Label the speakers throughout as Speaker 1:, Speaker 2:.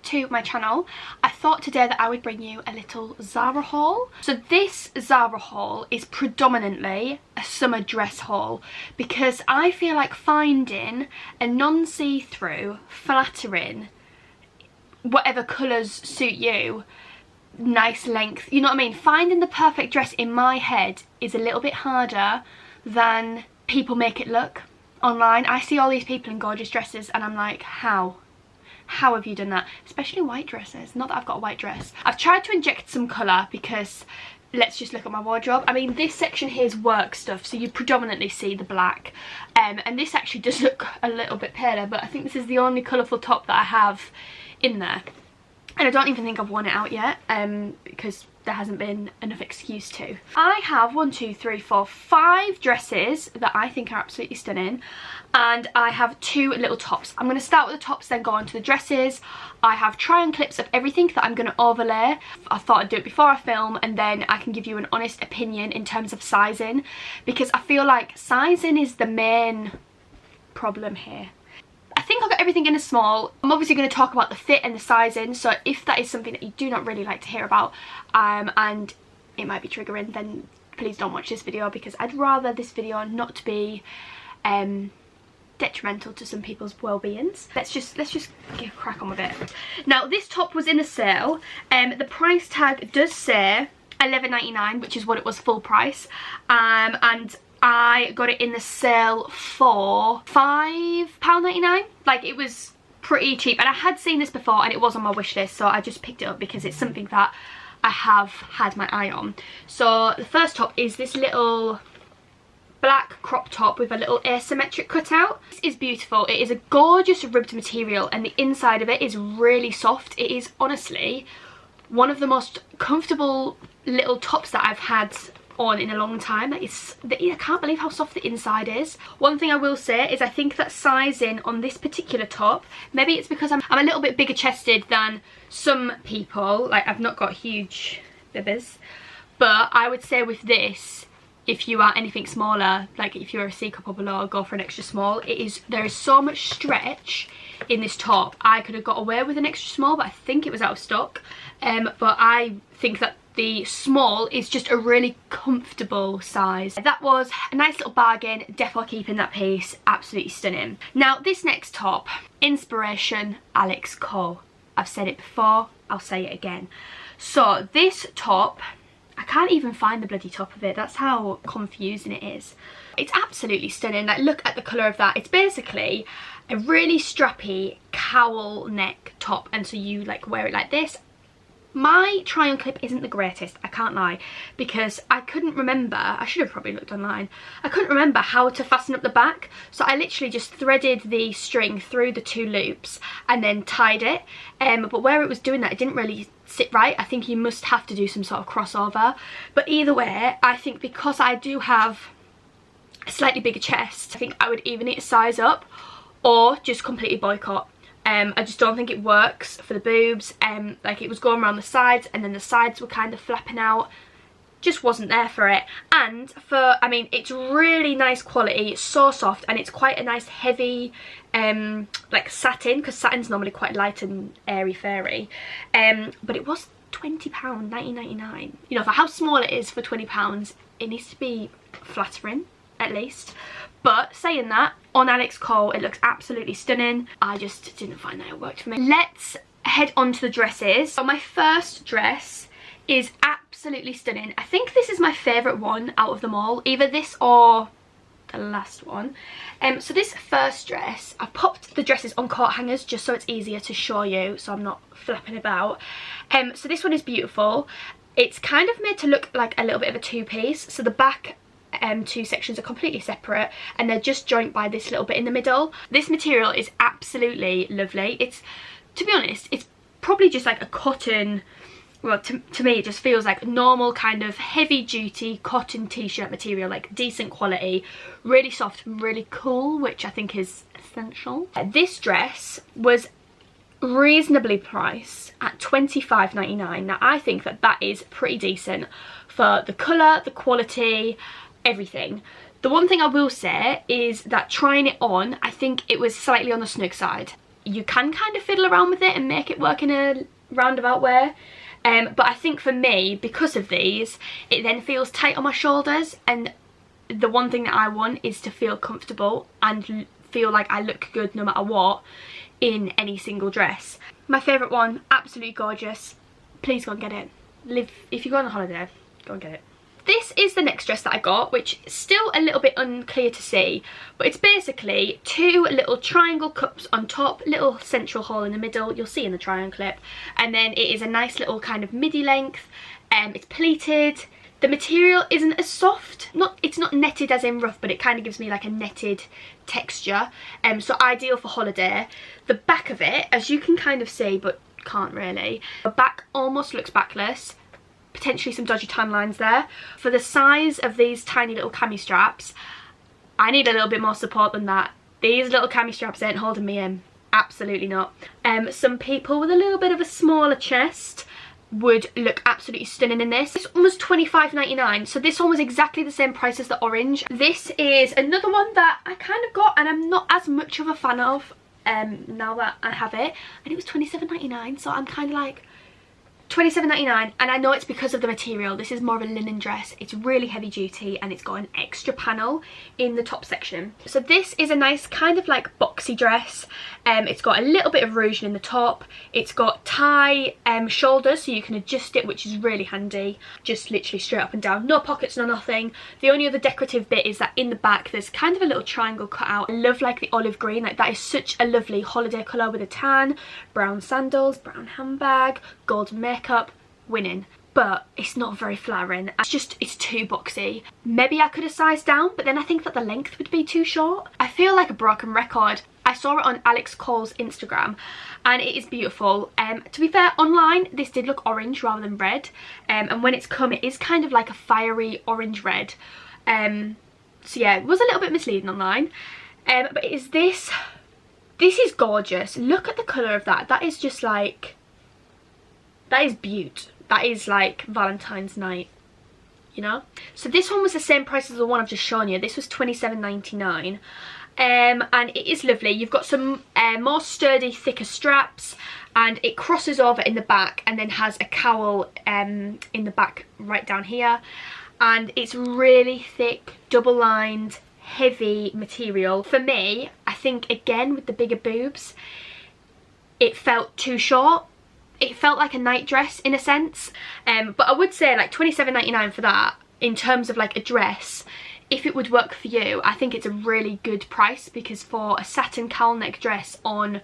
Speaker 1: to my channel, I thought today that I would bring you a little Zara haul. So this Zara haul is predominantly a summer dress haul because I feel like finding a non-see-through, flattering, whatever colours suit you, nice length, you know what I mean, finding the perfect dress in my head is a little bit harder than people make it look online. I see all these people in gorgeous dresses and I'm like, how have you done that? Especially white dresses. Not that I've got a white dress. I've tried to inject some colour because let's just look at my wardrobe. I mean, this section here is work stuff, so you predominantly see the black, and this actually does look a little bit paler, but I think this is the only colourful top that I have in there. And I don't even think I've worn it out yet, because there hasn't been enough excuse to. I have 5 dresses that I think are absolutely stunning, and I have 2 little tops. I'm going to start with the tops, then go on to the dresses. I have try-on clips of everything that I'm going to overlay. I thought I'd do it before I film, and then I can give you an honest opinion in terms of sizing, because I feel like sizing is the main problem here. I think I've got everything in a small. I'm obviously going to talk about the fit and the sizing, so if that is something that you do not really like to hear about, and it might be triggering, then please don't watch this video, because I'd rather this video not be detrimental to some people's well-beings. Let's just get a crack on with it. Now, this top was in a sale. The price tag does say £11.99, which is what it was full price, and I got it in the sale for £5.99. Like, it was pretty cheap, and I had seen this before and it was on my wish list, so I just picked it up because it's something that I have had my eye on. So the first top is this little black crop top with a little asymmetric cutout. This is beautiful. It is a gorgeous ribbed material and the inside of it is really soft. It is honestly one of the most comfortable little tops that I've had on in a long time. I can't believe how soft the inside is. One thing I will say is I think that sizing on this particular top, maybe it's because I'm a little bit bigger chested than some people, like I've not got huge bibbers, but I would say with this, if you are anything smaller, like if you're a C cup or below, go for an extra small. There is so much stretch in this top. I could have got away with an extra small, but I think it was out of stock, but I think that the small is just a really comfortable size. That was a nice little bargain, definitely keeping that piece, absolutely stunning. Now this next top, inspiration Alex Co. I've said it before, I'll say it again. So this top, I can't even find the bloody top of it, that's how confusing it is. It's absolutely stunning. Like, look at the colour of that. It's basically a really strappy cowl neck top, and so you like wear it like this. My try-on clip isn't the greatest, I can't lie, because I couldn't remember, I should have probably looked online, I couldn't remember how to fasten up the back, so I literally just threaded the string through the 2 loops and then tied it, but where it was doing that, it didn't really sit right. I think you must have to do some sort of crossover, but either way, I think because I do have a slightly bigger chest, I think I would either need to size up or just completely boycott. I just don't think it works for the boobs. Like, it was going around the sides and then the sides were kind of flapping out. Just wasn't there for it. And I mean, it's really nice quality, it's so soft, and it's quite a nice heavy like satin, because satin's normally quite light and airy fairy, but it was £20, 19.99. You know, for how small it is, for £20 it needs to be flattering at least. But saying that, on Alex Co it looks absolutely stunning. I just didn't find that it worked for me. Let's head on to the dresses. So my first dress is absolutely stunning. I think this is my favourite one out of them all, either this or the last one. So this first dress, I've popped the dresses on coat hangers just so it's easier to show you, so I'm not flapping about. So this one is beautiful. It's kind of made to look like a little bit of a two-piece, so the back 2 sections are completely separate and they're just joined by this little bit in the middle. This material is absolutely lovely. It's, to be honest, it's probably just like a cotton, well, to me it just feels like normal kind of heavy duty cotton t-shirt material, like decent quality, really soft, really cool, which I think is essential. This dress was reasonably priced at £25.99. Now I think that that is pretty decent for the colour, the quality, everything. The one thing I will say is that trying it on, I think it was slightly on the snug side. you can kind of fiddle around with it and make it work in a roundabout way. But I think for me, because of these, it then feels tight on my shoulders, and the one thing that I want is to feel comfortable and feel like I look good no matter what in any single dress. My favourite one, absolutely gorgeous. Please go and get it. If you go on a holiday, go and get it. This is the next dress that I got, which is still a little bit unclear to see, but it's basically two little triangle cups on top, little central hole in the middle, you'll see in the try on clip, and then it is a nice little kind of midi length. It's pleated. The material isn't as soft, it's not netted as in rough, but it kind of gives me like a netted texture, so ideal for holiday. The back of it, as you can kind of see but can't really, the back almost looks backless, potentially some dodgy tan lines there. For the size of these tiny little cami straps, I need a little bit more support than that. These little cami straps ain't holding me in, absolutely not. Some people with a little bit of a smaller chest would look absolutely stunning in this. This one was $25.99, so this one was exactly the same price as the orange. This is another one that I kind of got and I'm not as much of a fan of now that I have it, and it was $27.99, so I'm kind of like, $27.99, and I know it's because of the material. This is more of a linen dress. It's really heavy duty and it's got an extra panel in the top section. So this is a nice kind of like boxy dress. It's got a little bit of ruching in the top. It's got tie shoulders, so you can adjust it, which is really handy. Just literally straight up and down, no pockets, no nothing. The only other decorative bit is that in the back there's kind of a little triangle cut out. I love like the olive green, like that is such a lovely holiday colour with a tan, brown sandals, brown handbag, gold makeup, winning. But it's not very flattering. It's too boxy. Maybe I could have sized down, but then I think that the length would be too short. I feel like a broken record. I saw it on Alex Cole's Instagram and it is beautiful. To be fair, online this did look orange rather than red, and when it's come it is kind of like a fiery orange red. So yeah, it was a little bit misleading online. But it is this is gorgeous. Look at the colour of that. That is just like, that is beaut. That is like Valentine's night, you know. So this one was the same price as the one I've just shown you. This was $27.99. And it is lovely. You've got some more sturdy, thicker straps, and it crosses over in the back and then has a cowl in the back right down here, and it's really thick, double lined, heavy material. For me, I think again with the bigger boobs, it felt too short. It felt like a night dress in a sense, but I would say like $27.99 for that in terms of like a dress. If it would work for you, I think it's a really good price, because for a satin cowl neck dress on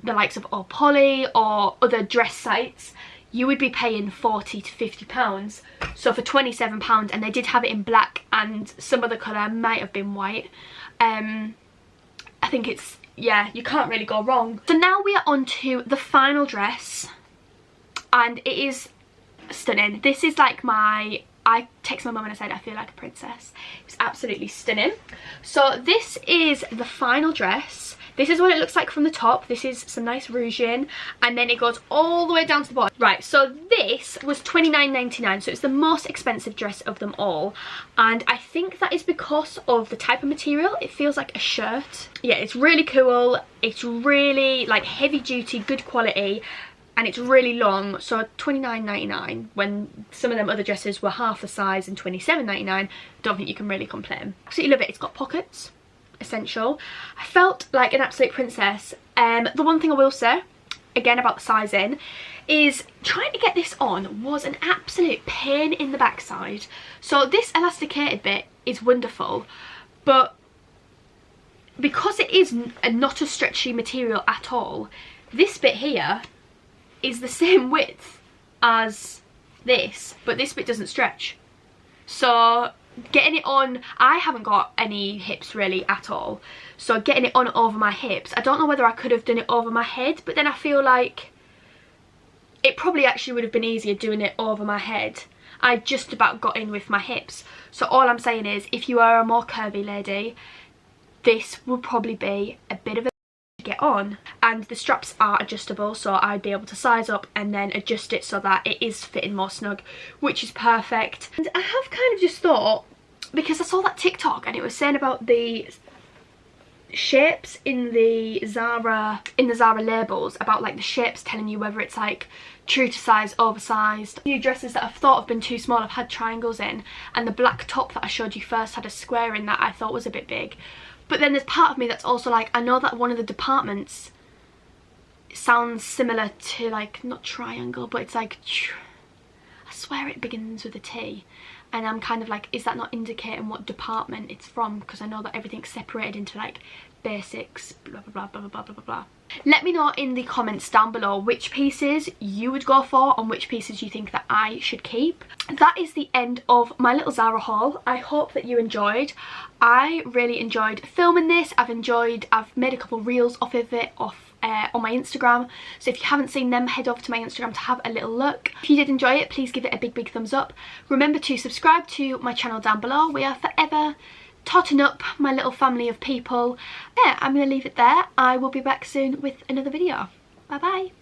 Speaker 1: the likes of Polly or other dress sites, you would be paying £40 to £50. So for £27, and they did have it in black and some other colour, might have been white, I think it's, yeah, you can't really go wrong. So now we are on to the final dress, and it is stunning. This is like my, I texted my mum and I said I feel like a princess. It was absolutely stunning. So this is the final dress. This is what it looks like from the top. This is some nice ruching, and then it goes all the way down to the bottom. Right, so this was $29.99, so it's the most expensive dress of them all, and I think that is because of the type of material. It feels like a shirt. Yeah, it's really cool. It's really like heavy duty, good quality, and it's really long. So $29.99 when some of them other dresses were half the size, and $27.99, don't think you can really complain. Absolutely love it. It's got pockets, essential. I felt like an absolute princess. The one thing I will say again about the sizing is trying to get this on was an absolute pain in the backside. So this elasticated bit is wonderful, but because it is not a stretchy material at all, this bit here is the same width as this, but this bit doesn't stretch. So getting it on, I haven't got any hips really at all, so getting it on over my hips, I don't know whether I could have done it over my head, but then I feel like it probably actually would have been easier doing it over my head. I just about got in with my hips. So all I'm saying is, if you are a more curvy lady, this will probably be a bit of a to get on. And the straps are adjustable, so I'd be able to size up and then adjust it so that it is fitting more snug, which is perfect. And I have kind of just thought, because I saw that TikTok and it was saying about the shapes in the Zara labels about like the shapes telling you whether it's like true to size, oversized. A few dresses that I've thought have been too small I've had triangles in, and the black top that I showed you first had a square in that I thought was a bit big. But then there's part of me that's also like, I know that one of the departments sounds similar to like, not triangle, but it's like, I swear it begins with a T. And I'm kind of like, is that not indicating what department it's from? Because I know that everything's separated into like basics, blah blah blah blah blah blah blah blah. Let me know in the comments down below which pieces you would go for and which pieces you think that I should keep. That is the end of my little Zara haul. I hope that you enjoyed. I really enjoyed filming this. I've made a couple reels off of it on my Instagram, so if you haven't seen them, head over to my Instagram to have a little look. If you did enjoy it, please give it a big thumbs up. Remember to subscribe to my channel down below. We are forever totting up my little family of people. Yeah, I'm gonna leave it there. I will be back soon with another video. Bye bye.